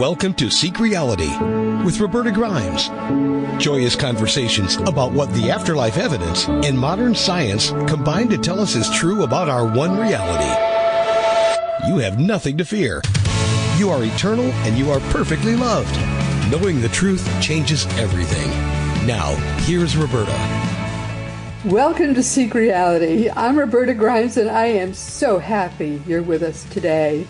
Welcome to Seek Reality with Roberta Grimes. Joyous conversations about what the afterlife evidence and modern science combine to tell us is true about our one reality. You have nothing to fear. You are eternal and you are perfectly loved. Knowing the truth changes everything. Now, here's Roberta. Welcome to Seek Reality. I'm Roberta Grimes and I am so happy you're with us today.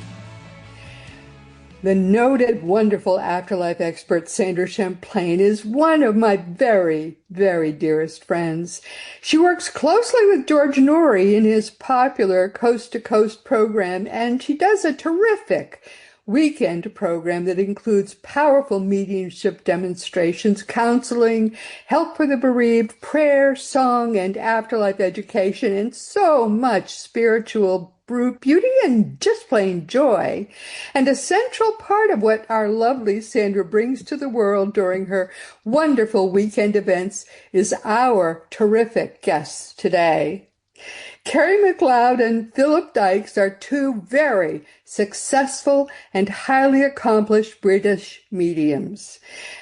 The noted, wonderful afterlife expert Sandra Champlain is one of my very, very dearest friends. She works closely with George Norrie in his popular Coast to Coast program, and she does a terrific weekend program that includes powerful mediumship demonstrations, counseling, help for the bereaved, prayer, song, and afterlife education, and so much spiritual beauty and just plain joy. And a central part of what our lovely Sandra brings to the world during her wonderful weekend events is our terrific guests today. Kerry McLeod and Dykes are two very successful and highly accomplished British mediums.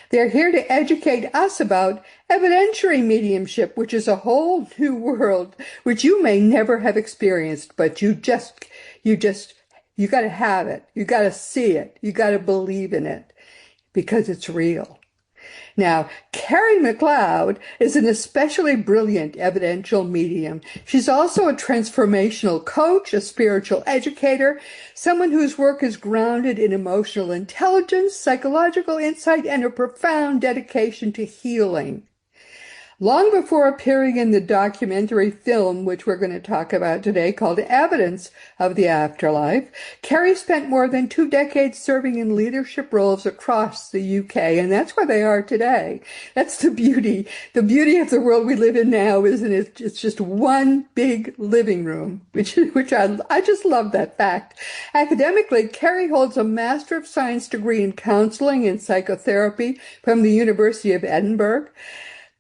They're here to educate us about evidentiary mediumship, which is a whole new world, which you may never have experienced, but you got to have it. You got to see it. You got to believe in it because it's real. Now, Kerry McLeod is an especially brilliant evidential medium. She's also a transformational coach, a spiritual educator, someone whose work is grounded in emotional intelligence, psychological insight, and a profound dedication to healing. Long before appearing in the documentary film, which we're going to talk about today, called Evidence of the Afterlife, Kerry spent more than 2 decades serving in leadership roles across the UK, and that's where they are today. That's the beauty. The beauty of the world we live in now, isn't it? It's just one big living room, which I just love that fact. Academically, Kerry holds a Master of Science degree in counseling and psychotherapy from the University of Edinburgh,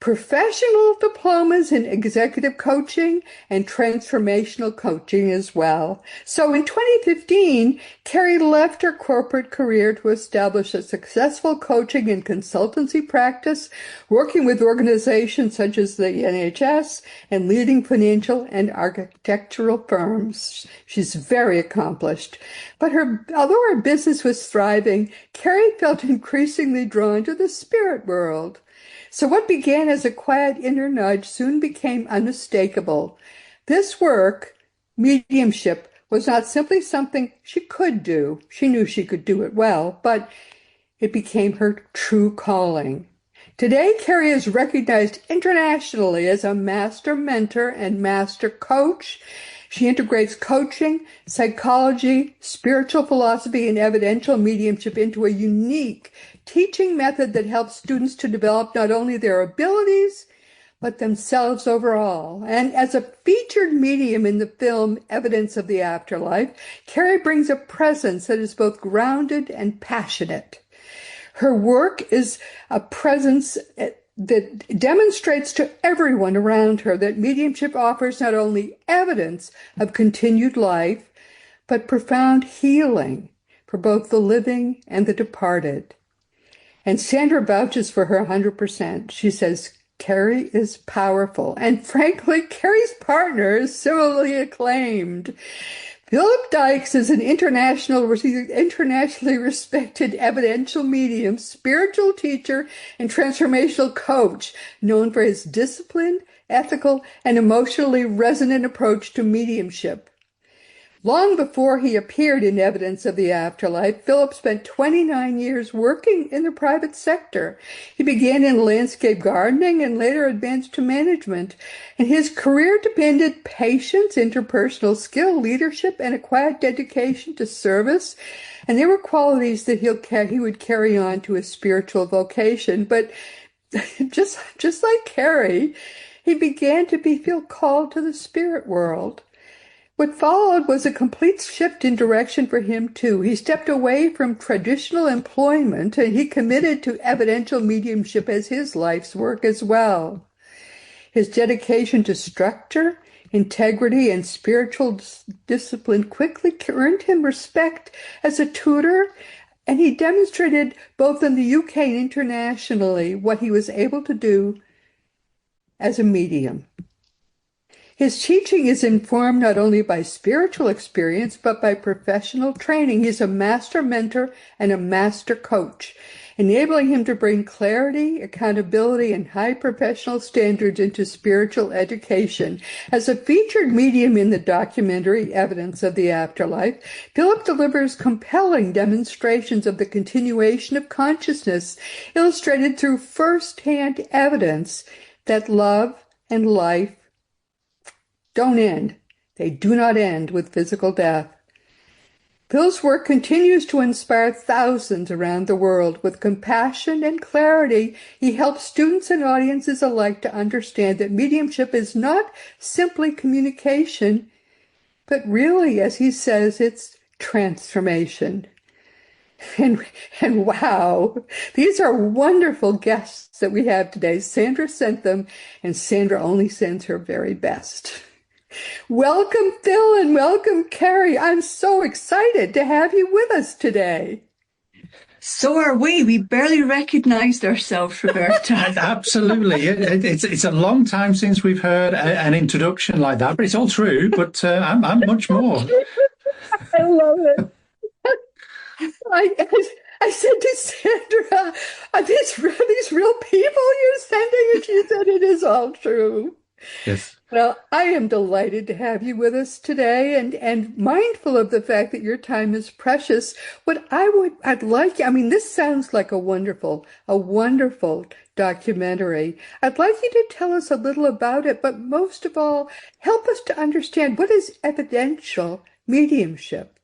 professional diplomas in executive coaching and transformational coaching as well. So in 2015, Kerry left her corporate career to establish a successful coaching and consultancy practice, working with organizations such as the NHS and leading financial and architectural firms. She's very accomplished. But although her business was thriving, Kerry felt increasingly drawn to the spirit world. So what began as a quiet inner nudge soon became unmistakable. This work, mediumship, was not simply something she could do. She knew she could do it well, but it became her true calling. Today, Kerry is recognized internationally as a master mentor and master coach. She integrates coaching, psychology, spiritual philosophy, and evidential mediumship into a unique teaching method that helps students to develop not only their abilities, but themselves overall. And as a featured medium in the film Evidence of the Afterlife, Kerry brings a presence that is both grounded and passionate. Her work is a presence that demonstrates to everyone around her that mediumship offers not only evidence of continued life, but profound healing for both the living and the departed. And Sandra vouches for her 100%. She says, Kerry is powerful. And frankly, Kerry's partner is similarly acclaimed. Dykes is an internationally respected evidential medium, spiritual teacher, and transformational coach, known for his disciplined, ethical, and emotionally resonant approach to mediumship. Long before he appeared in Evidence of the Afterlife, Philip spent 29 years working in the private sector. He began in landscape gardening and later advanced to management. And his career demanded patience, interpersonal skill, leadership, and a quiet dedication to service. And they were qualities that he would carry on to his spiritual vocation. But just like Kerry, he began to feel called to the spirit world. What followed was a complete shift in direction for him, too. He stepped away from traditional employment and he committed to evidential mediumship as his life's work as well. His dedication to structure, integrity, and spiritual discipline quickly earned him respect as a tutor And he demonstrated both in the UK and internationally what he was able to do as a medium. His teaching is informed not only by spiritual experience, but by professional training. He's a master mentor and a master coach, enabling him to bring clarity, accountability, and high professional standards into spiritual education. As a featured medium in the documentary Evidence of the Afterlife, Philip delivers compelling demonstrations of the continuation of consciousness, illustrated through first-hand evidence that love and life don't end. They do not end with physical death. Phil's work continues to inspire thousands around the world. With compassion and clarity, he helps students and audiences alike to understand that mediumship is not simply communication, but really, as he says, it's transformation. And wow, these are wonderful guests that we have today. Sandra sent them, and Sandra only sends her very best. Welcome, Phil, and welcome, Kerry. I'm so excited to have you with us today. So are we. We barely recognized ourselves, Roberta. Absolutely. It's a long time since we've heard an introduction like that, but it's all true. But I'm much more. I love it. I said to Sandra, are these real people you're sending? And she said, it is all true. Yes. Well, I am delighted to have you with us today and mindful of the fact that your time is precious. This sounds like a wonderful documentary. I'd like you to tell us a little about it, but most of all, help us to understand what is evidential mediumship.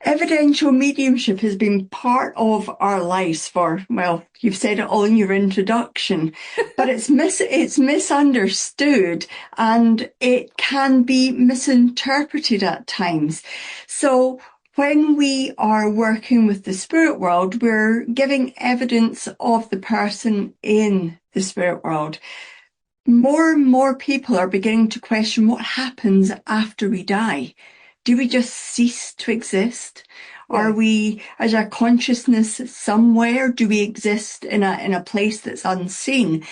Evidential mediumship has been part of our lives for, well, you've said it all in your introduction, but it's misunderstood and it can be misinterpreted at times. So when we are working with the spirit world, we're giving evidence of the person in the spirit world. More and more people are beginning to question what happens after we die. Do we just cease to exist? Yeah. Are we, as our consciousness somewhere? Do we exist in a place that's unseen?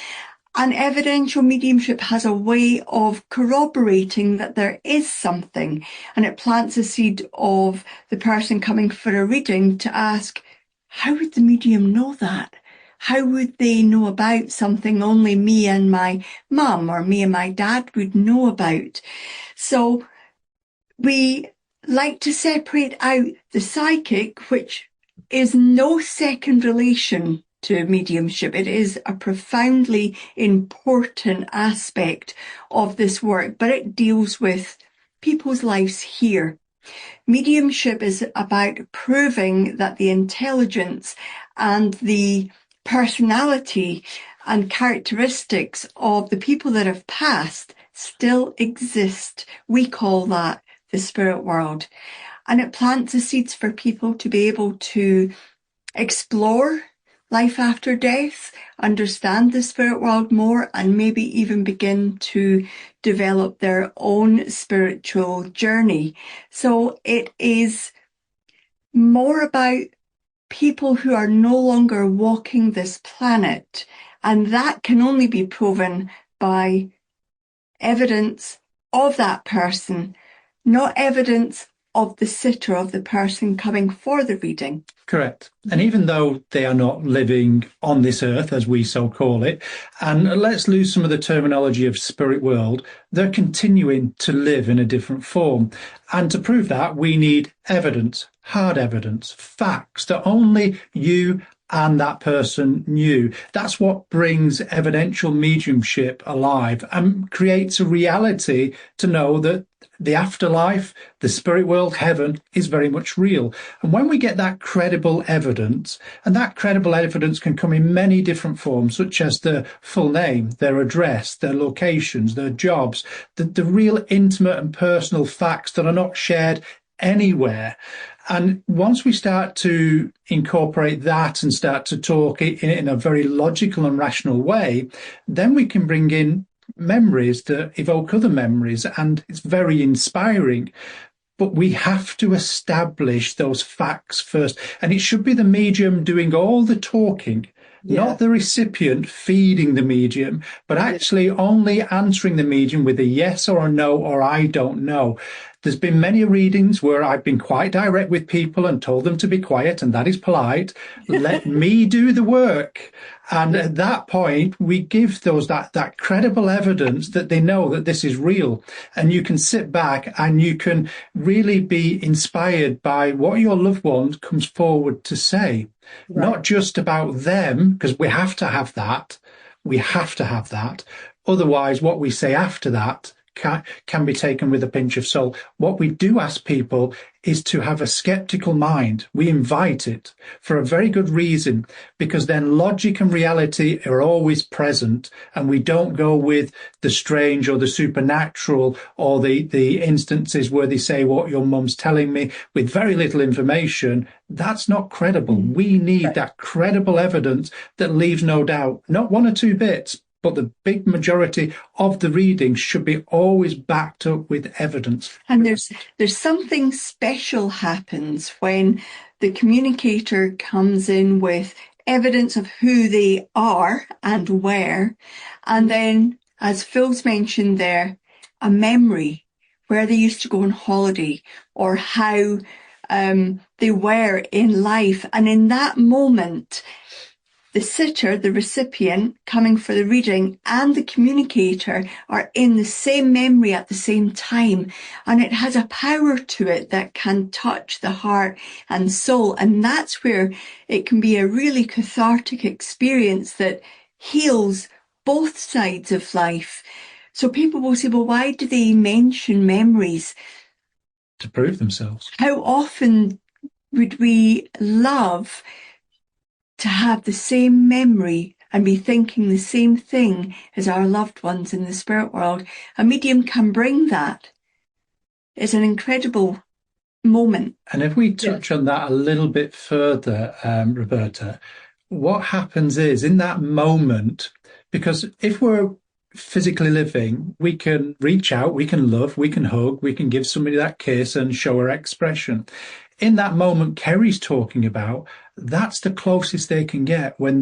And evidential mediumship has a way of corroborating that there is something, and it plants a seed of the person coming for a reading to ask, how would the medium know that? How would they know about something only me and my mum or me and my dad would know about? So we like to separate out the psychic, which is no second relation to mediumship. It is a profoundly important aspect of this work, but it deals with people's lives here. Mediumship is about proving that the intelligence and the personality and characteristics of the people that have passed still exist. We call that the spirit world. And it plants the seeds for people to be able to explore life after death, understand the spirit world more, and maybe even begin to develop their own spiritual journey. So it is more about people who are no longer walking this planet. And that can only be proven by evidence of that person, not evidence of the sitter, of the person coming for the reading. Correct. And even though they are not living on this earth, as we so call it, and let's lose some of the terminology of spirit world, they're continuing to live in a different form. And to prove that, we need evidence, hard evidence, facts that only you and that person knew. That's what brings evidential mediumship alive and creates a reality to know that the afterlife, the spirit world, heaven is very much real. And when we get that credible evidence, and that credible evidence can come in many different forms, such as their full name, their address, their locations, their jobs, the real intimate and personal facts that are not shared anywhere. And once we start to incorporate that and start to talk in a very logical and rational way, then we can bring in memories that evoke other memories, and it's very inspiring. but we have to establish those facts first. And it should be the medium doing all the talking, not the recipient feeding the medium, but actually only answering the medium with a yes or a no or I don't know. There's been many readings where I've been quite direct with people and told them to be quiet, and that is polite. Let me do the work. And at that point, we give those that credible evidence that they know that this is real. And you can sit back and you can really be inspired by what your loved one comes forward to say. Right. Not just about them, because we have to have that. We have to have that. Otherwise, what we say after that can be taken with a pinch of salt. What we do ask people is to have a skeptical mind. We invite it for a very good reason, because then logic and reality are always present, and we don't go with the strange or the supernatural or the instances where they say what your mum's telling me with very little information. That's not credible. We need that credible evidence that leaves no doubt, not one or two bits, but the big majority of the readings should be always backed up with evidence. And there's something special happens when the communicator comes in with evidence of who they are and where. And then, as Phil's mentioned there, a memory, where they used to go on holiday or how they were in life. And in that moment, the sitter, the recipient coming for the reading, and the communicator are in the same memory at the same time. And it has a power to it that can touch the heart and soul. And that's where it can be a really cathartic experience that heals both sides of life. So people will say, well, why do they mention memories? To prove themselves. How often would we love to have the same memory and be thinking the same thing as our loved ones in the spirit world? A medium can bring that. It's an incredible moment. And if we touch on that a little bit further, Roberta, what happens is in that moment, because if we're physically living, we can reach out, we can love, we can hug, we can give somebody that kiss and show our expression. In that moment Kerry's talking about, that's the closest they can get when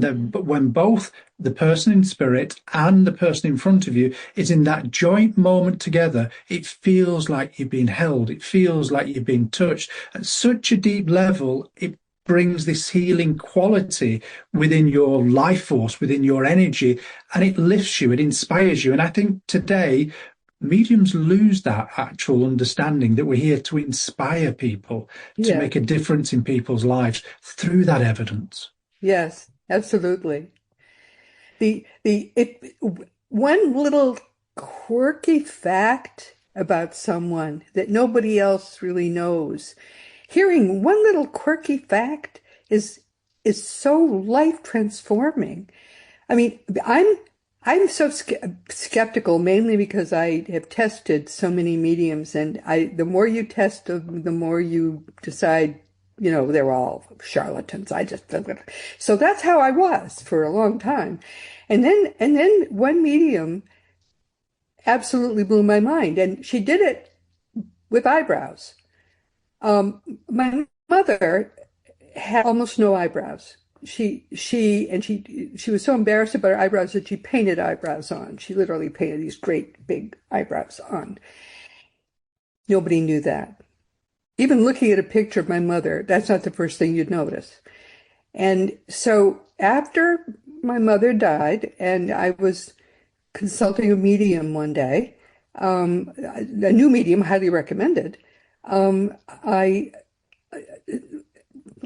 both the person in spirit and the person in front of you is in that joint moment together. It feels like you've been held. It feels like you've been touched at such a deep level. It brings this healing quality within your life force, within your energy, and it lifts you, it inspires you. And I think today mediums lose that actual understanding that we're here to inspire people, to make a difference in people's lives through that evidence. Yes, absolutely. One little quirky fact about someone that nobody else really knows. Hearing one little quirky fact is so life transforming. I mean, I'm so skeptical, mainly because I have tested so many mediums, and the more you test them, the more you decide, they're all charlatans. So that's how I was for a long time. And then one medium absolutely blew my mind, and she did it with eyebrows. My mother had almost no eyebrows. She was so embarrassed about her eyebrows that she painted eyebrows on. She literally painted these great big eyebrows on. Nobody knew that. Even looking at a picture of my mother, that's not the first thing you'd notice. And so after my mother died, and I was consulting a medium one day, a new medium, highly recommended,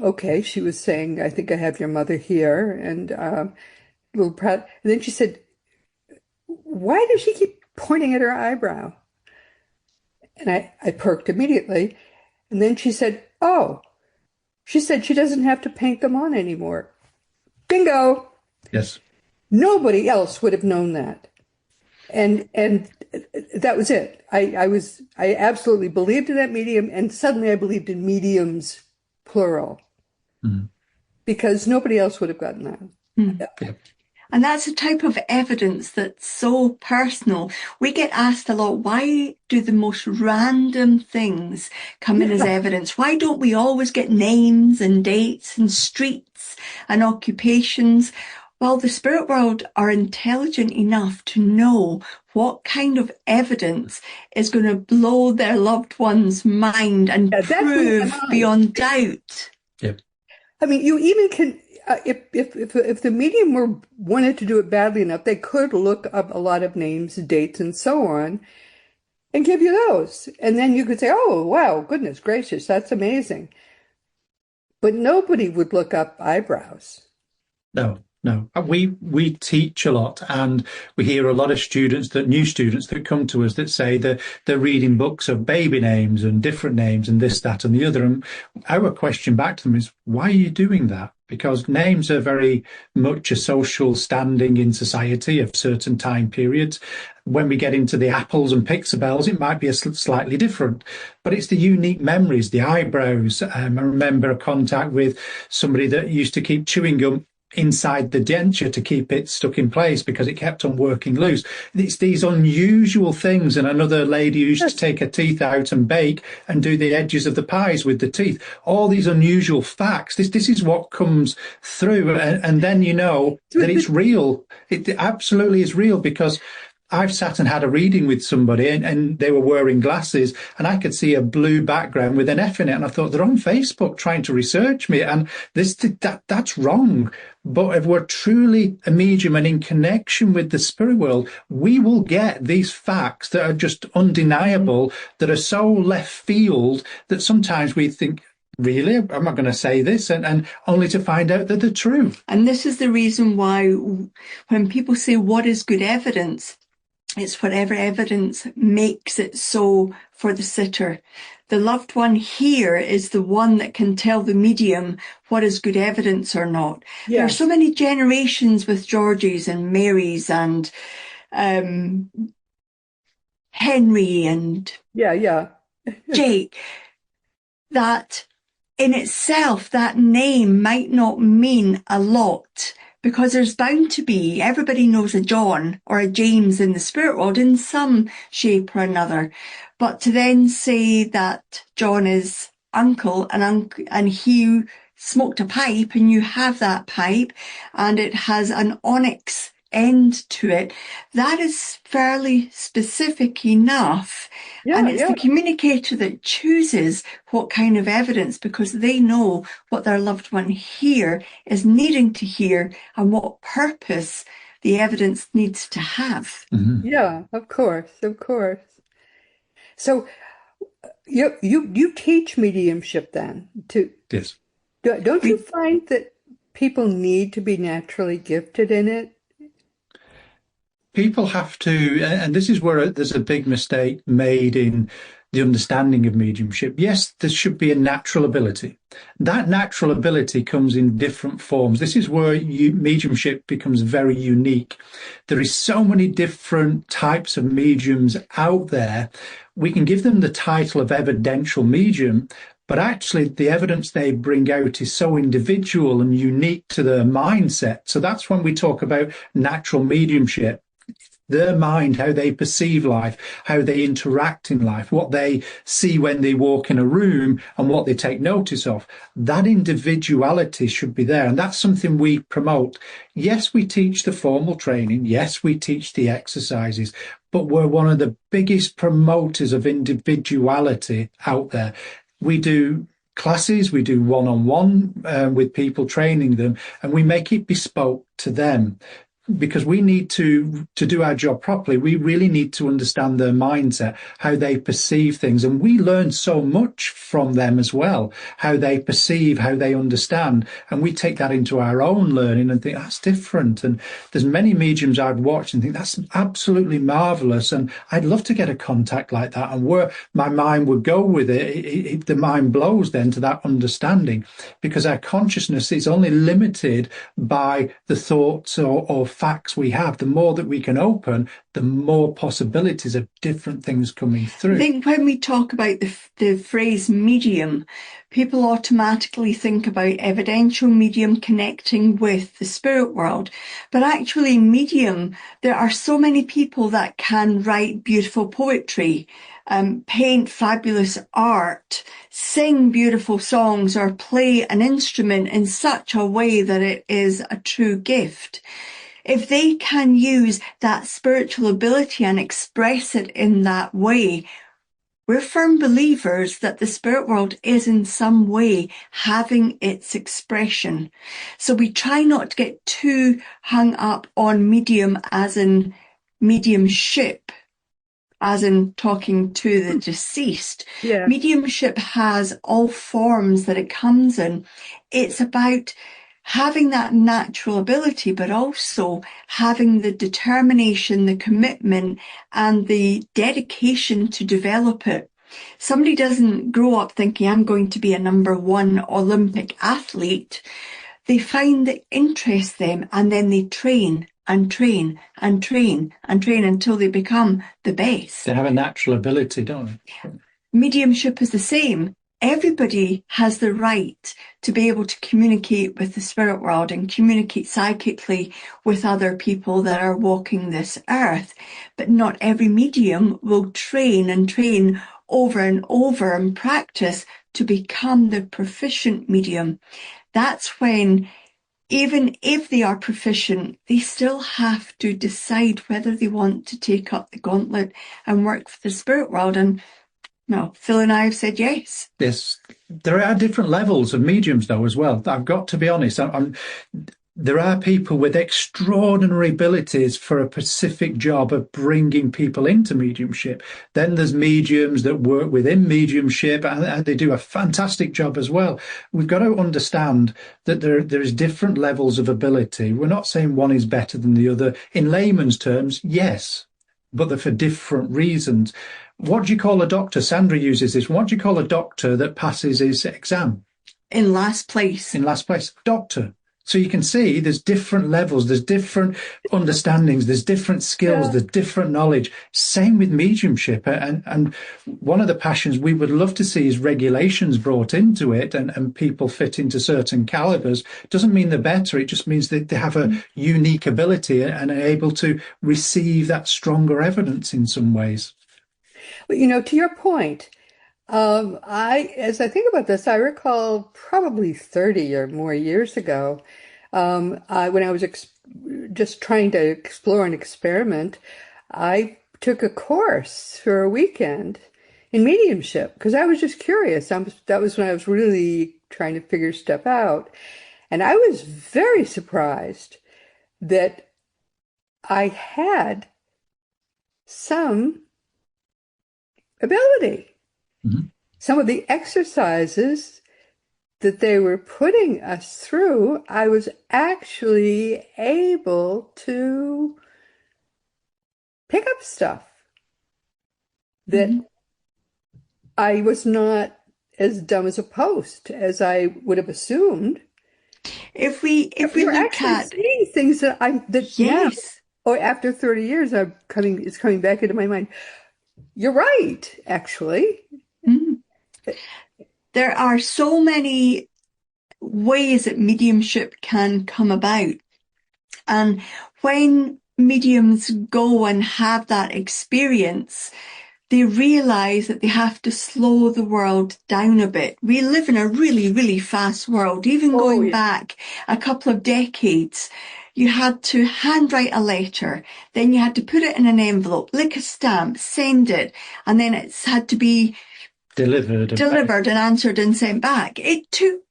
okay, she was saying, I think I have your mother here, and a little proud. And then she said, why does she keep pointing at her eyebrow? And I perked immediately. And then she said, she said she doesn't have to paint them on anymore. Bingo! Yes. Nobody else would have known that. And that was it. I absolutely believed in that medium, and suddenly I believed in mediums, plural, because nobody else would have gotten that. Mm. Yeah. And that's a type of evidence that's so personal. We get asked a lot, why do the most random things come in as evidence? Why don't we always get names and dates and streets and occupations? Well, the spirit world are intelligent enough to know what kind of evidence is going to blow their loved one's mind and prove beyond doubt. Yeah. I mean, you even can, if the medium wanted to do it badly enough, they could look up a lot of names, dates, and so on, and give you those. And then you could say, oh, wow, goodness gracious, that's amazing. But nobody would look up eyebrows. No. We teach a lot, and we hear a lot of new students that come to us that say that they're reading books of baby names and different names and this, that, and the other. And our question back to them is, why are you doing that? Because names are very much a social standing in society of certain time periods. When we get into the apples and pixabels, it might be slightly different, but it's the unique memories, the eyebrows. I remember a contact with somebody that used to keep chewing gum inside the denture to keep it stuck in place because it kept on working loose. It's these unusual things. And another lady used to take her teeth out and bake and do the edges of the pies with the teeth. All these unusual facts. This is what comes through. And then you know that it's real. It absolutely is real, because I've sat and had a reading with somebody and they were wearing glasses, and I could see a blue background with an F in it. And I thought, they're on Facebook trying to research me. And that's wrong. But if we're truly a medium and in connection with the spirit world, we will get these facts that are just undeniable, that are so left field that sometimes we think, really, am I going to say this? And only to find out that they're true. And this is the reason why when people say, what is good evidence? It's whatever evidence makes it so for the sitter. The loved one here is the one that can tell the medium what is good evidence or not. Yes. There are so many generations with Georges and Marys and Henry and Jake, that in itself, that name might not mean a lot, because there's bound to be, everybody knows a John or a James in the spirit world in some shape or another. But to then say that John is uncle and he smoked a pipe and you have that pipe and it has an onyx end to it, that is fairly specific enough. And it's the communicator that chooses what kind of evidence, because they know what their loved one here is needing to hear and what purpose the evidence needs to have. Mm-hmm. Yeah, of course. So you teach mediumship then too? Yes. Don't you find that people need to be naturally gifted in it? People have to, and this is where there's a big mistake made in the understanding of mediumship. Yes, there should be a natural ability. That natural ability comes in different forms. This is where mediumship becomes very unique. There is so many different types of mediums out there. We can give them the title of evidential medium, but actually the evidence they bring out is so individual and unique to their mindset. So that's when we talk about natural mediumship. Their mind, how they perceive life, how they interact in life, what they see when they walk in a room and what they take notice of. That individuality should be there. And that's something we promote. Yes, we teach the formal training. Yes, we teach the exercises, but we're one of the biggest promoters of individuality out there. We do classes, we do one-on-one with people, training them, and we make it bespoke to them. Because we need to do our job properly, we really need to understand their mindset, how they perceive things. And we learn so much from them as well, how they perceive, how they understand. And we take that into our own learning and think that's different. And there's many mediums I've watched and think that's absolutely marvelous. And I'd love to get a contact like that. And where my mind would go with it, the mind blows then to that understanding, because our consciousness is only limited by the thoughts or facts we have, the more that we can open, the more possibilities of different things coming through. I think when we talk about the phrase medium, people automatically think about evidential medium connecting with the spirit world. But actually medium, there are so many people that can write beautiful poetry, paint fabulous art, sing beautiful songs, or play an instrument in such a way that it is a true gift. If they can use that spiritual ability and express it in that way, we're firm believers that the spirit world is in some way having its expression. So we try not to get too hung up on medium as in mediumship, as in talking to the deceased. Yeah. Mediumship has all forms that it comes in. It's about having that natural ability, but also having the determination, the commitment, and the dedication to develop it. Somebody doesn't grow up thinking, I'm going to be a #1 Olympic athlete. They find that interests them, and then they train and train and train and train until they become the best. They have a natural ability, don't they? Mediumship is the same. Everybody has the right to be able to communicate with the spirit world and communicate psychically with other people that are walking this earth. But not every medium will train and train over and over and practice to become the proficient medium. That's when, even if they are proficient, they still have to decide whether they want to take up the gauntlet and work for the spirit world. And no, Phil and I have said yes. Yes, there are different levels of mediums, though, as well. I've got to be honest. There are people with extraordinary abilities for a specific job of bringing people into mediumship. Then there's mediums that work within mediumship, and they do a fantastic job as well. We've got to understand that there is different levels of ability. We're not saying one is better than the other. In layman's terms, yes, but they're for different reasons. What do you call a doctor? Sandra uses this. What do you call a doctor that passes his exam? In last place. In last place. Doctor. So you can see there's different levels, there's different understandings, there's different skills, there's different knowledge. Same with mediumship. And one of the passions we would love to see is regulations brought into it, and people fit into certain calibers. Doesn't mean they're better. It just means that they have a unique ability and are able to receive that stronger evidence in some ways. Well, to your point, as I think about this, I recall probably 30 or more years ago, when I was just trying to explore and experiment, I took a course for a weekend in mediumship because I was just curious. That was when I was really trying to figure stuff out. And I was very surprised that I had some ability. Mm-hmm. Some of the exercises that they were putting us through, I was actually able to pick up stuff that I was not as dumb as a post as I would have assumed. If we look at seeing things that yes, now, or after 30 years, it's coming back into my mind. You're right, actually. There are so many ways that mediumship can come about. And when mediums go and have that experience, they realize that they have to slow the world down a bit. We live in a really, really fast world. Even going back a couple of decades, you had to handwrite a letter, then you had to put it in an envelope, lick a stamp, send it, and then it's had to be delivered and answered and sent back. It took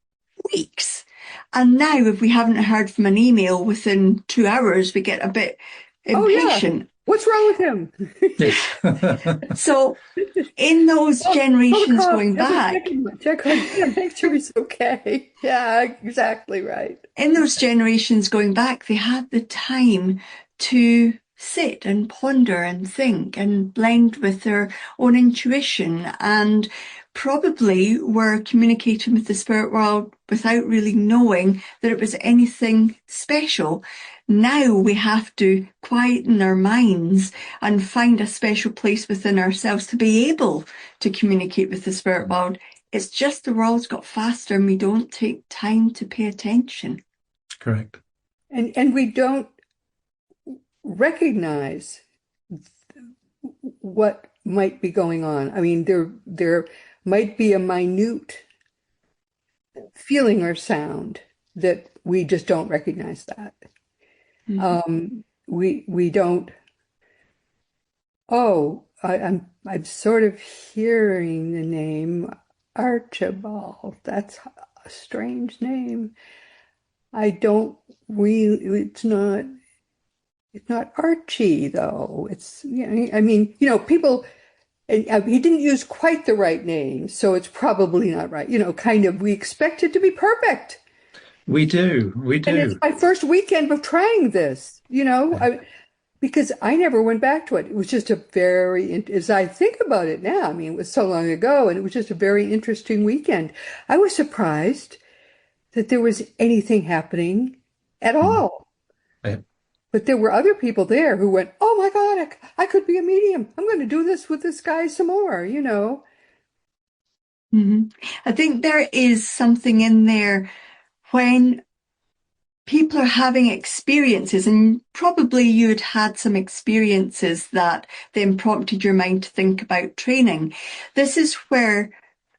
weeks. And now if we haven't heard from an email within 2 hours, we get a bit impatient. What's wrong with him? So in those generations going back, check on him, make sure he's okay. Yeah, exactly right. In those generations going back, they had the time to sit and ponder and think and blend with their own intuition and probably were communicating with the spirit world without really knowing that it was anything special. Now we have to quieten our minds and find a special place within ourselves to be able to communicate with the spirit world. It's just the world's got faster and we don't take time to pay attention. Correct. And we don't recognize what might be going on. I mean, there might be a minute feeling or sound that we just don't recognize that. Mm-hmm. We don't. Oh, I'm sort of hearing the name Archibald. That's a strange name. I don't really. It's not Archie though. It's, you know, I mean, you know, people. And he didn't use quite the right name, so it's probably not right. You know, kind of, we expect it to be perfect. We do. And it's my first weekend of trying this, you know, because I never went back to it. It was just a very, as I think about it now, I mean, it was so long ago, and it was just a very interesting weekend. I was surprised that there was anything happening at all. Yeah. But there were other people there who went, oh my God, I could be a medium. I'm going to do this with this guy some more, you know. Mm-hmm. I think there is something in there when people are having experiences, and probably you had some experiences that then prompted your mind to think about training. This is where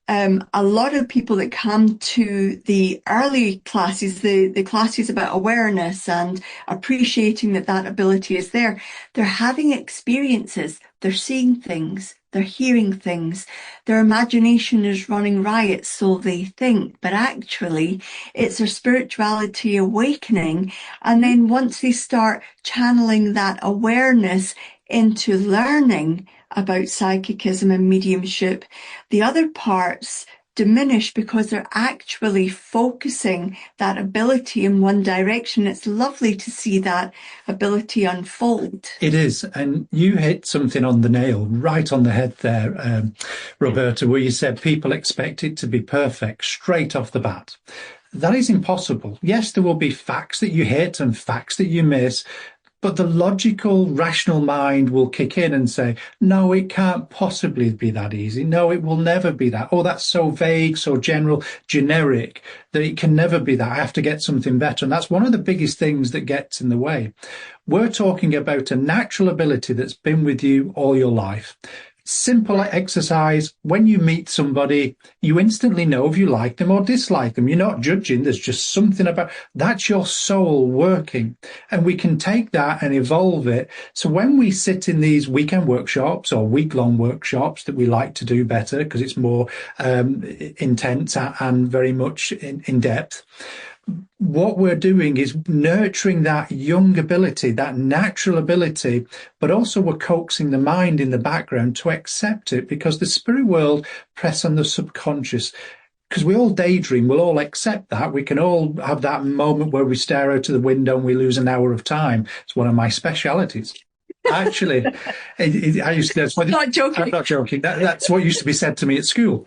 a lot of people that come to the early classes, the classes about awareness and appreciating that ability is there, they're having experiences, they're seeing things, they're hearing things, their imagination is running riot, so they think, but actually it's their spirituality awakening. And then once they start channeling that awareness into learning about psychicism and mediumship, the other parts diminish because they're actually focusing that ability in one direction. It's lovely to see that ability unfold. It is. And you hit something on the nail, right on the head there, Roberta, where you said people expect it to be perfect straight off the bat. That is impossible. Yes, there will be facts that you hit and facts that you miss, but the logical, rational mind will kick in and say, no, it can't possibly be that easy. No, it will never be that. Oh, that's so vague, so general, generic, that it can never be that. I have to get something better. And that's one of the biggest things that gets in the way. We're talking about a natural ability that's been with you all your life. Simple exercise. When you meet somebody, you instantly know if you like them or dislike them. You're not judging. There's just something about that's your soul working. And we can take that and evolve it. So when we sit in these weekend workshops or week-long workshops that we like to do better because it's more intense and very much in depth, what we're doing is nurturing that young ability, that natural ability, but also we're coaxing the mind in the background to accept it, because the spirit world press on the subconscious. Because we all daydream, we'll all accept that. We can all have that moment where we stare out of the window and we lose an hour of time. It's one of my specialities. Actually, I used to. That's what, not joking. I'm not joking. That's what used to be said to me at school.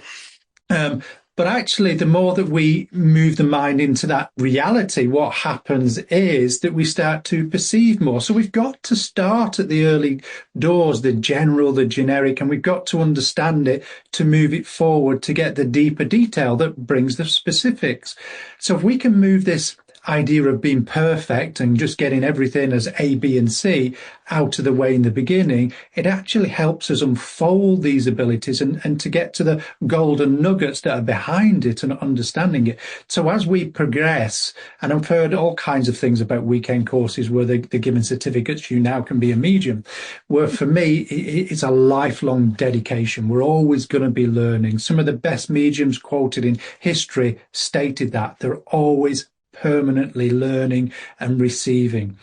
But actually, the more that we move the mind into that reality, what happens is that we start to perceive more. So we've got to start at the early doors, the general, the generic, and we've got to understand it to move it forward to get the deeper detail that brings the specifics. So if we can move this idea of being perfect and just getting everything as A, B, and C out of the way in the beginning, it actually helps us unfold these abilities and to get to the golden nuggets that are behind it and understanding it. So as we progress, and I've heard all kinds of things about weekend courses where they're giving certificates, you now can be a medium, where for me, it's a lifelong dedication. We're always going to be learning. Some of the best mediums quoted in history stated that they're always permanently learning and receiving.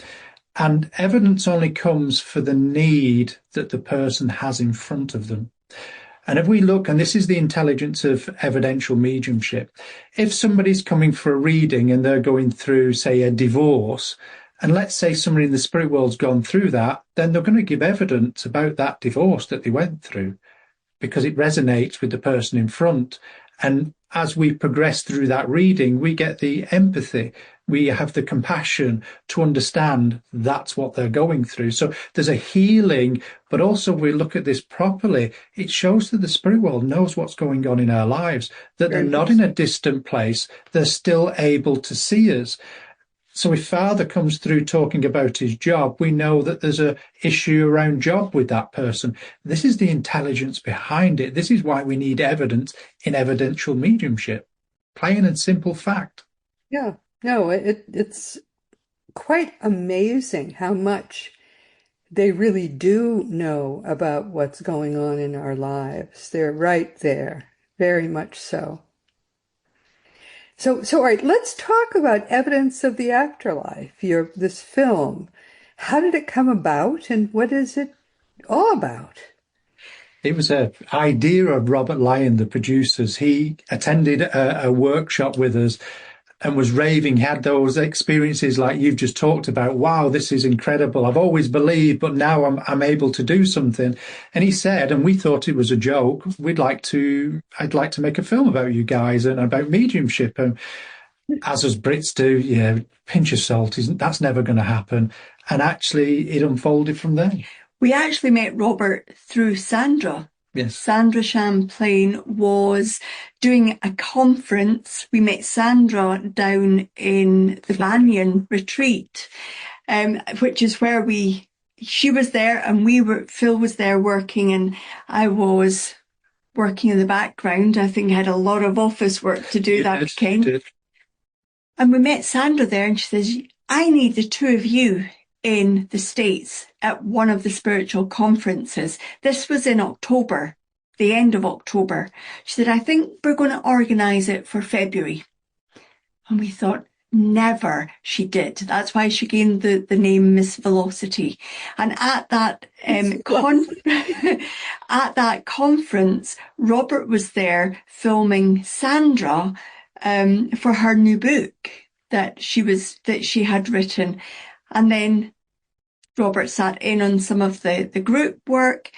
And evidence only comes for the need that the person has in front of them. And if we look, and this is the intelligence of evidential mediumship, if somebody's coming for a reading and they're going through, say, a divorce, and let's say somebody in the spirit world's gone through that, then they're going to give evidence about that divorce that they went through, because it resonates with the person in front. And as we progress through that reading, we get the empathy. We have the compassion to understand that's what they're going through. So there's a healing, but also we look at this properly. It shows that the spirit world knows what's going on in our lives, that they're not in a distant place. They're still able to see us. So if Father comes through talking about his job, we know that there's a issue around job with that person. This is the intelligence behind it. This is why we need evidence in evidential mediumship. Plain and simple fact. Yeah, no, it's quite amazing how much they really do know about what's going on in our lives. They're right there, very much so. So, all right, let's talk about evidence of the afterlife, this film. How did it come about and what is it all about? It was an idea of Robert Lyon, the producers. He attended a workshop with us and was raving, had those experiences like you've just talked about. Wow, this is incredible. I've always believed, but now I'm able to do something. And he said, and we thought it was a joke, I'd like to make a film about you guys and about mediumship. And as us Brits do, yeah, pinch of salt, that's never going to happen. And actually it unfolded from there. We actually met Robert through Sandra. Yes. Sandra Champlain was doing a conference. We met Sandra down in the Banyan retreat, which is where she was there and Phil was there working and I was working in the background. I think I had a lot of office work to do that weekend. And we met Sandra there and she says, I need the two of you in the States at one of the spiritual conferences. This was in October, the end of October. She said, I think we're going to organise it for February. And we thought, never. She did. That's why she gained the name Miss Velocity. And at that at that conference, Robert was there filming Sandra for her new book that she had written. And then Robert sat in on some of the group work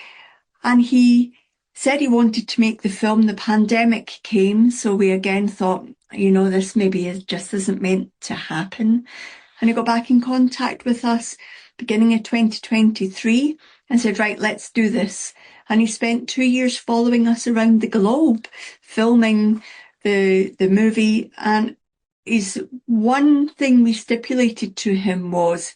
and he said he wanted to make the film. The pandemic came, so we again thought, this maybe just isn't meant to happen. And he got back in contact with us beginning of 2023 and said, right, let's do this. And he spent 2 years following us around the globe, filming the movie. And one thing we stipulated to him was,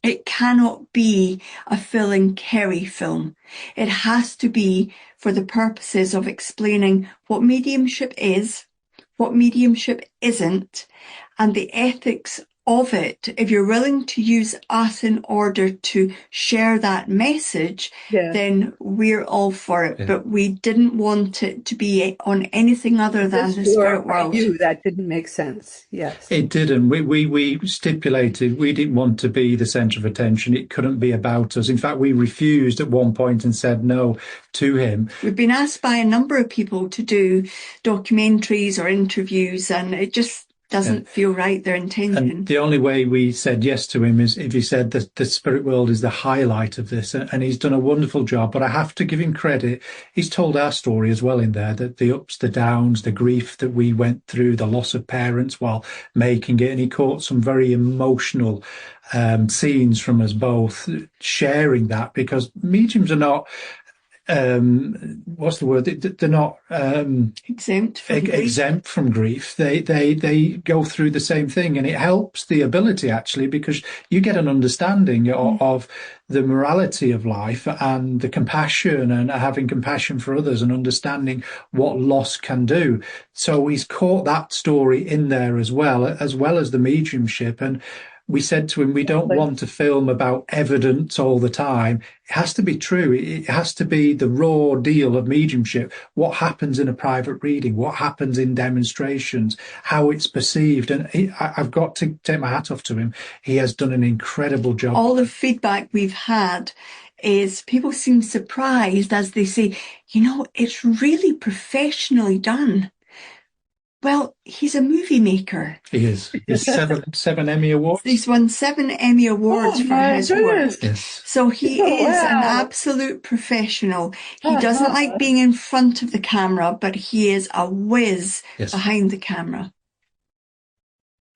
it cannot be a Phil and Kerry film. It has to be for the purposes of explaining what mediumship is, what mediumship isn't, and the ethics of it. If you're willing to use us in order to share that message, then we're all for it. Yeah. But we didn't want it to be on anything other than the spirit world. That didn't make sense. Yes. It didn't. We stipulated we didn't want to be the centre of attention. It couldn't be about us. In fact, we refused at one point and said no to him. We've been asked by a number of people to do documentaries or interviews, and it just doesn't feel right, their intention. And the only way we said yes to him is if he said that the spirit world is the highlight of this, and he's done a wonderful job. But I have to give him credit. He's told our story as well in there, that the ups, the downs, the grief that we went through, the loss of parents while making it. And he caught some very emotional scenes from us both, sharing that, because mediums are not, what's the word? They're not exempt from grief. They go through the same thing, and it helps the ability actually, because you get an understanding of the morality of life and the compassion and having compassion for others and understanding what loss can do. So he's caught that story in there as well as the mediumship. And we said to him, we don't want to film about evidence all the time. It has to be true. It has to be the raw deal of mediumship. What happens in a private reading? What happens in demonstrations? How it's perceived? And I've got to take my hat off to him. He has done an incredible job. All the feedback we've had is people seem surprised as they say, it's really professionally done. Well, he's a movie maker. He is. He's seven Emmy Awards. He's won 7 Emmy Awards for his work. Yes. So he is an absolute professional. He doesn't like being in front of the camera, but he is a whiz behind the camera.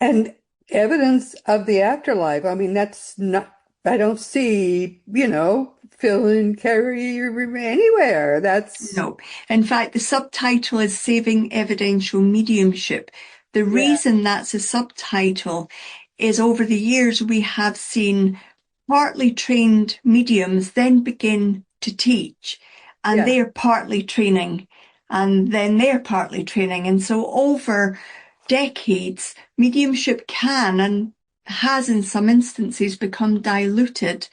And evidence of the afterlife. I mean, that's not, I don't see, Phil and Kerry anywhere. No. In fact, the subtitle is Saving Evidential Mediumship. The reason that's a subtitle is over the years we have seen partly trained mediums then begin to teach, and they're partly training, and then they're partly training. And so over decades, mediumship can and has in some instances become diluted.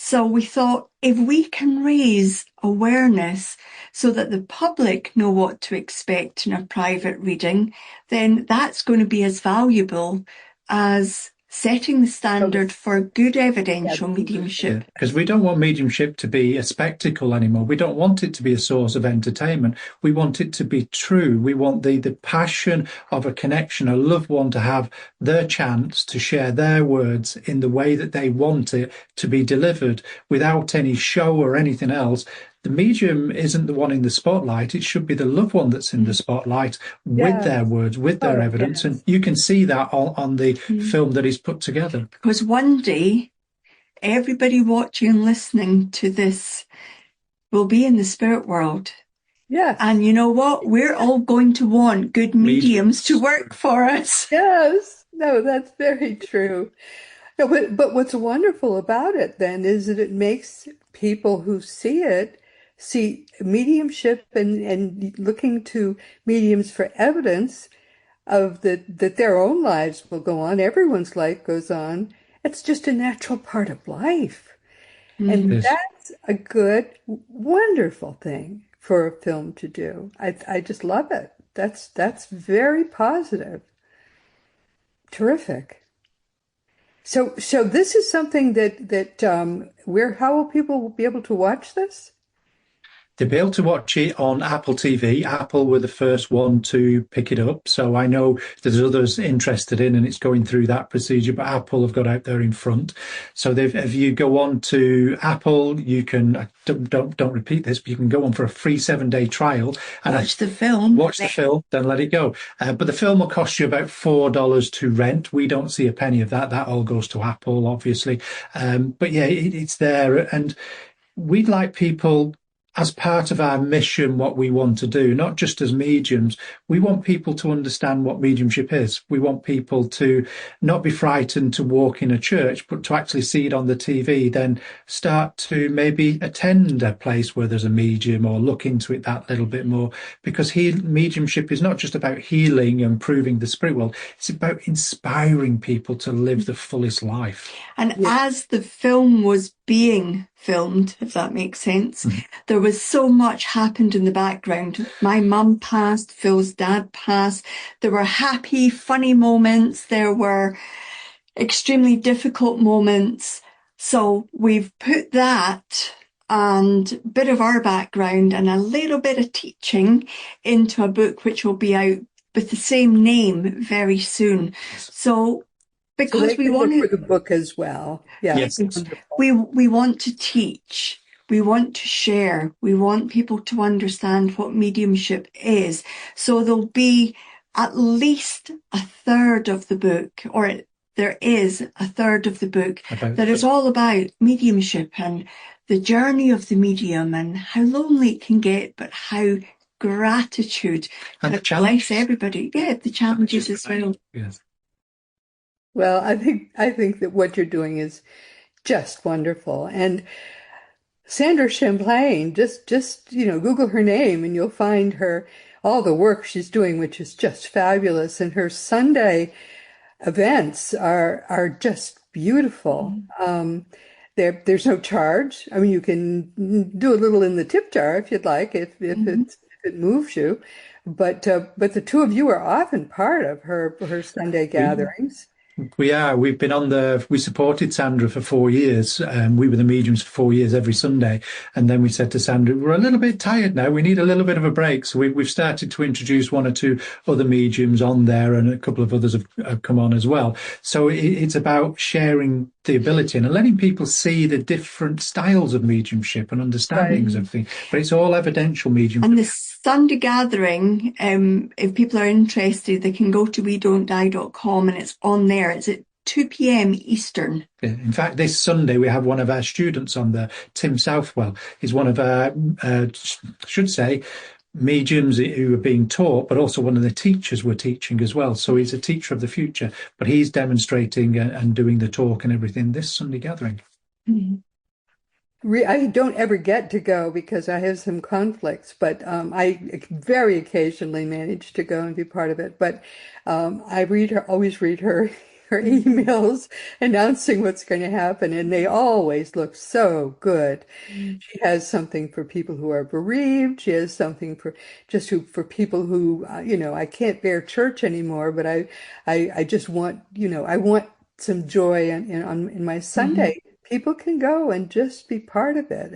So we thought, if we can raise awareness so that the public know what to expect in a private reading, then that's going to be as valuable as setting the standard for good evidential mediumship. Because we don't want mediumship to be a spectacle anymore. We don't want it to be a source of entertainment. We want it to be true. We want the passion of a connection, a loved one to have their chance to share their words in the way that they want it to be delivered without any show or anything else. The medium isn't the one in the spotlight. It should be the loved one that's in the spotlight with their words, with their evidence. And you can see that on the film that he's put together. Because one day, everybody watching and listening to this will be in the spirit world. Yes. And you know what? We're all going to want good mediums to work for us. Yes. No, that's very true. No, but what's wonderful about it then is that it makes people who see mediumship and looking to mediums for evidence of that their own lives will go on. Everyone's life goes on. It's just a natural part of life. And that's a good, wonderful thing for a film to do. I just love it. That's very positive. Terrific. So this is something how will people be able to watch this? They'll be able to watch it on Apple TV. Apple were the first one to pick it up. So I know there's others interested in, and it's going through that procedure, but Apple have got out there in front. So if you go on to Apple, you can, don't repeat this, but you can go on for a free 7-day trial. And watch the film, then let it go. But the film will cost you about $4 to rent. We don't see a penny of that. That all goes to Apple, obviously. But yeah, it's there. And we'd like people, as part of our mission, what we want to do, not just as mediums, we want people to understand what mediumship is. We want people to not be frightened to walk in a church, but to actually see it on the TV, then start to maybe attend a place where there's a medium or look into it that little bit more. Because mediumship is not just about healing and proving the spirit world, it's about inspiring people to live the fullest life. And as the film was being filmed, if that makes sense, there was so much happened in the background. My mum passed, Phil's dad passed. There were happy, funny moments. There were extremely difficult moments. So we've put that and a bit of our background and a little bit of teaching into a book which will be out with the same name very soon. So because we want for the book as well. Yes. We want to teach. We want to share. We want people to understand what mediumship is. So there'll be at least a third of the book, or there is a third of the book that is all about mediumship and the journey of the medium and how lonely it can get, but how gratitude and bless everybody. Yeah, the challenges as well. Yes. Well, I think that what you're doing is just wonderful. And Sandra Champlain, just Google her name and you'll find all the work she's doing, which is just fabulous. And her Sunday events are just beautiful. There's no charge. I mean, you can do a little in the tip jar if you'd like, if it moves you. But the two of you are often part of her Sunday gatherings. We are. We supported Sandra for 4 years. We were the mediums for 4 years every Sunday. And then we said to Sandra, we're a little bit tired now. We need a little bit of a break. So we've started to introduce one or two other mediums on there, and a couple of others have come on as well. So it's about sharing the ability and letting people see the different styles of mediumship and understandings of things. But it's all evidential mediumship. And the Sunday gathering, if people are interested, they can go to wedon'tdie.com and it's on there. It's at 2 p.m. Eastern. Yeah. In fact, this Sunday we have one of our students on there, Tim Southwell. He's one of our, mediums who are being taught, but also one of the teachers we're teaching as well. So he's a teacher of the future, but he's demonstrating and doing the talk and everything this Sunday gathering. Mm-hmm. I don't ever get to go because I have some conflicts, but I very occasionally manage to go and be part of it. But I always read her emails announcing what's going to happen, and they always look so good. She has something for people who are bereaved. She has something for people who I can't bear church anymore, but I just want I want some joy in my Sunday. People can go and just be part of it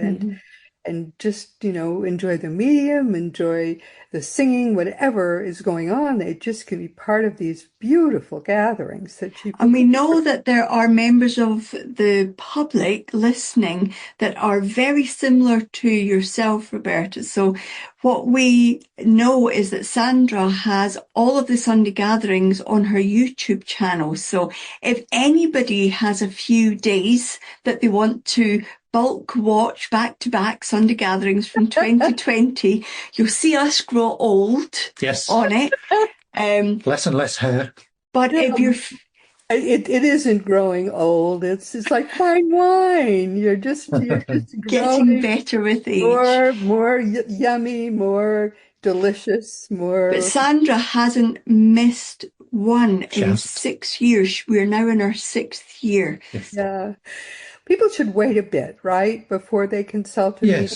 and just, enjoy the medium, enjoy the singing, whatever is going on. They just can be part of these beautiful gatherings that people. And we know that there are members of the public listening that are very similar to yourself, Roberta. So what we know is that Sandra has all of the Sunday gatherings on her YouTube channel. So if anybody has a few days that they want to bulk watch back-to-back Sunday gatherings from 2020, you'll see us grow old on it. Less and less hair. But if you're... It isn't growing old. It's like fine wine. You're just getting better with age. More yummy, more delicious, more. But Sandra hasn't missed one in 6 years. We're now in our 6th year. Yes. Yeah. People should wait a bit, right, before they consult a medium.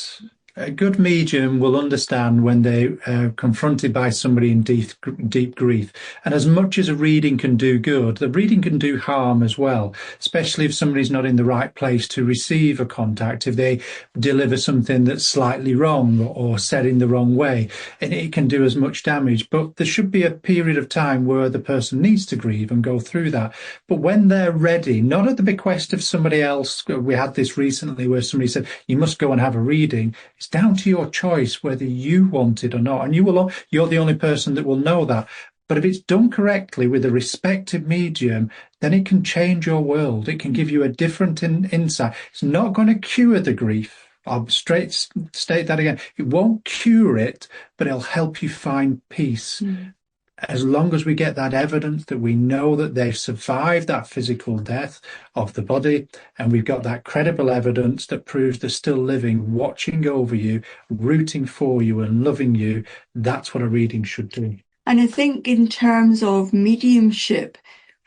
A good medium will understand when they are confronted by somebody in deep grief. And as much as a reading can do good, the reading can do harm as well, especially if somebody's not in the right place to receive a contact, if they deliver something that's slightly wrong or said in the wrong way, and it can do as much damage. But there should be a period of time where the person needs to grieve and go through that. But when they're ready, not at the bequest of somebody else, we had this recently where somebody said, you must go and have a reading. It's down to your choice whether you want it or not, and you're the only person that will know that. But if it's done correctly with a respected medium, then it can change your world. It can give you a different insight. It's not going to cure the grief. I'll state that again. It won't cure it, but it'll help you find peace. As long as we get that evidence that we know that they've survived that physical death of the body, and we've got that credible evidence that proves they're still living, watching over you, rooting for you and loving you, that's what a reading should do. And I think in terms of mediumship,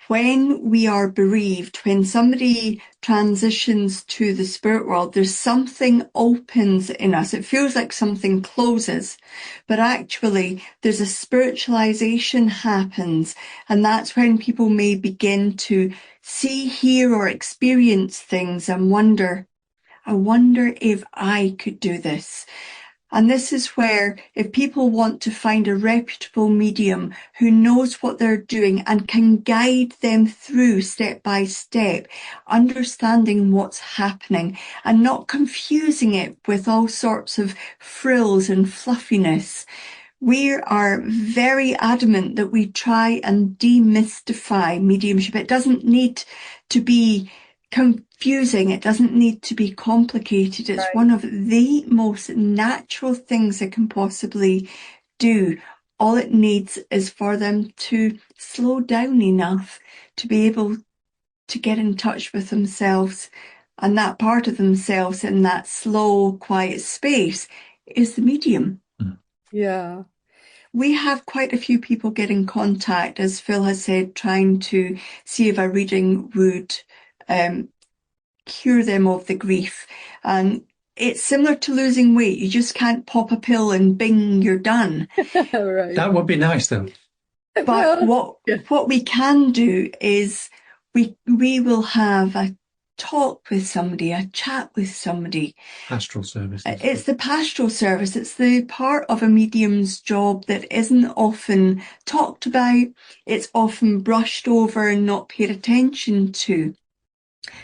when we are bereaved, when somebody transitions to the spirit world, there's something opens in us. It feels like something closes, but actually there's a spiritualization happens. And that's when people may begin to see, hear, or experience things and wonder, I wonder if I could do this. And this is where, if people want to find a reputable medium who knows what they're doing and can guide them through step by step, understanding what's happening and not confusing it with all sorts of frills and fluffiness, we are very adamant that we try and demystify mediumship. It doesn't need to be confusing. It doesn't need to be complicated. It's one of the most natural things they can possibly do. All it needs is for them to slow down enough to be able to get in touch with themselves. And that part of themselves in that slow, quiet space is the medium. Yeah. We have quite a few people get in contact, as Phil has said, trying to see if a reading would cure them of the grief. And it's similar to losing weight. You just can't pop a pill and bing, you're done. Right. That would be nice, though. But what we can do is we will have a talk with somebody, a chat with somebody. Pastoral service. It's the pastoral service. It's the part of a medium's job that isn't often talked about. It's often brushed over and not paid attention to.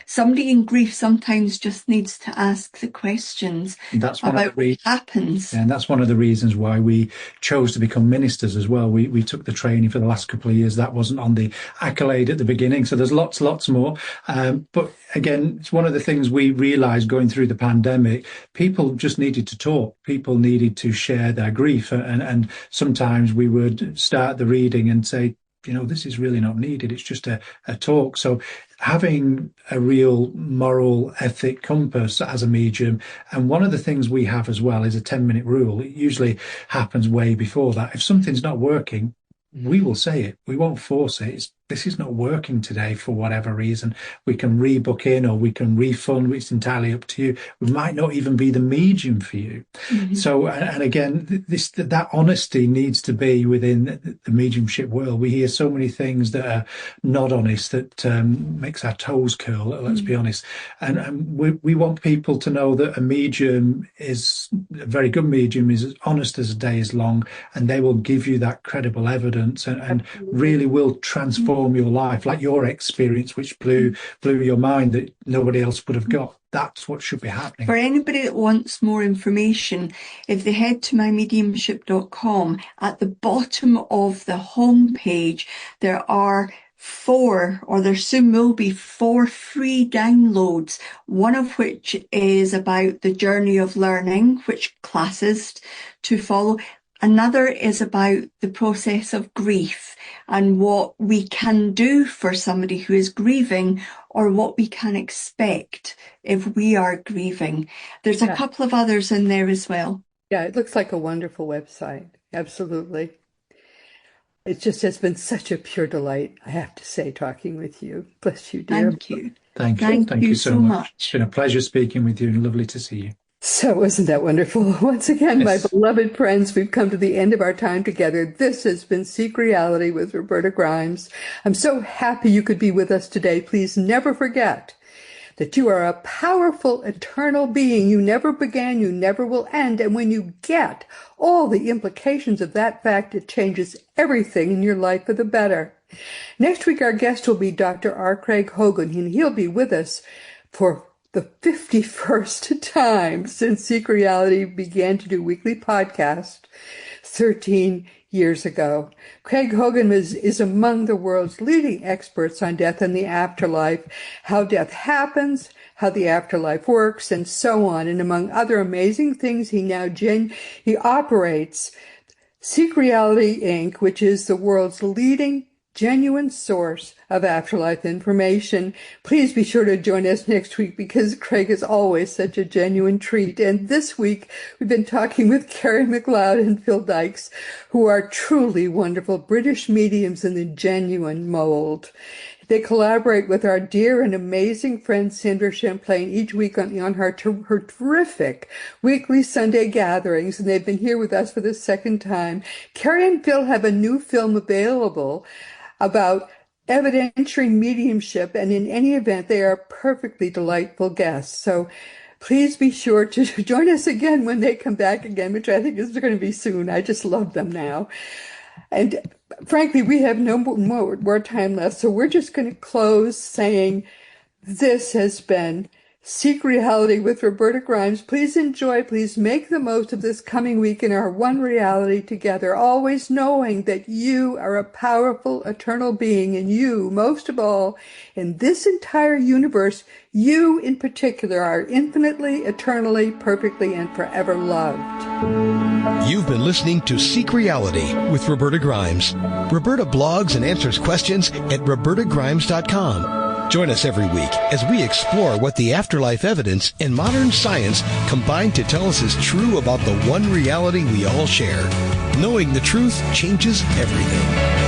Somebody in grief sometimes just needs to ask the questions about what happens. And that's one of the reasons why we chose to become ministers as well. We took the training for the last couple of years. That wasn't on the accolade at the beginning. So there's lots more. But again, it's one of the things we realized going through the pandemic. People just needed to talk. People needed to share their grief. And sometimes we would start the reading and say, this is really not needed. It's just a talk. So having a real moral ethic compass as a medium. And one of the things we have as well is a 10-minute rule. It usually happens way before that. If something's not working, we will say it. We won't force it. This is not working today for whatever reason. We can rebook in or we can refund. It's entirely up to you. We might not even be the medium for you. Mm-hmm. So, and again, that honesty needs to be within the mediumship world. We hear so many things that are not honest that makes our toes curl, let's be honest. And we want people to know that a medium is a very good medium, is as honest as a day is long, and they will give you that credible evidence and really will transform your life, like your experience, which blew your mind that nobody else would have got. That's what should be happening. For anybody that wants more information, if they head to mymediumship.com, at the bottom of the homepage, there are there soon will be 4 free downloads, one of which is about the journey of learning, which classes to follow. Another is about the process of grief and what we can do for somebody who is grieving, or what we can expect if we are grieving. There's a couple of others in there as well. Yeah, it looks like a wonderful website. Absolutely. It just has been such a pure delight, I have to say, talking with you. Bless you, dear. Thank you. Thank you so much. It's been a pleasure speaking with you and lovely to see you. So isn't that wonderful? Once again, yes. My beloved friends, we've come to the end of our time together. This has been Seek Reality with Roberta Grimes. I'm so happy you could be with us today. Please never forget that you are a powerful, eternal being. You never began, you never will end. And when you get all the implications of that fact, it changes everything in your life for the better. Next week, our guest will be Dr. R. Craig Hogan, and he'll be with us for the 51st time since Seek Reality began to do weekly podcasts 13 years ago. Craig Hogan is among the world's leading experts on death and the afterlife, how death happens, how the afterlife works, and so on. And among other amazing things, he operates Seek Reality, Inc., which is the world's leading genuine source of afterlife information. Please be sure to join us next week because Craig is always such a genuine treat. And this week, we've been talking with Kerry McLeod and Phil Dykes, who are truly wonderful British mediums in the genuine mold. They collaborate with our dear and amazing friend Sandra Champlain each week on her terrific weekly Sunday gatherings, and they've been here with us for the second time. Kerry and Phil have a new film available about evidentiary mediumship, and in any event, they are perfectly delightful guests. So please be sure to join us again when they come back again, which I think is going to be soon. I just love them now. And frankly, we have no more time left, so we're just going to close saying this has been Seek Reality with Roberta Grimes. Please enjoy, please make the most of this coming week in our one reality together, always knowing that you are a powerful, eternal being, and you, most of all, in this entire universe, you in particular are infinitely, eternally, perfectly, and forever loved. You've been listening to Seek Reality with Roberta Grimes. Roberta blogs and answers questions at robertagrimes.com. Join us every week as we explore what the afterlife evidence and modern science combine to tell us is true about the one reality we all share. Knowing the truth changes everything.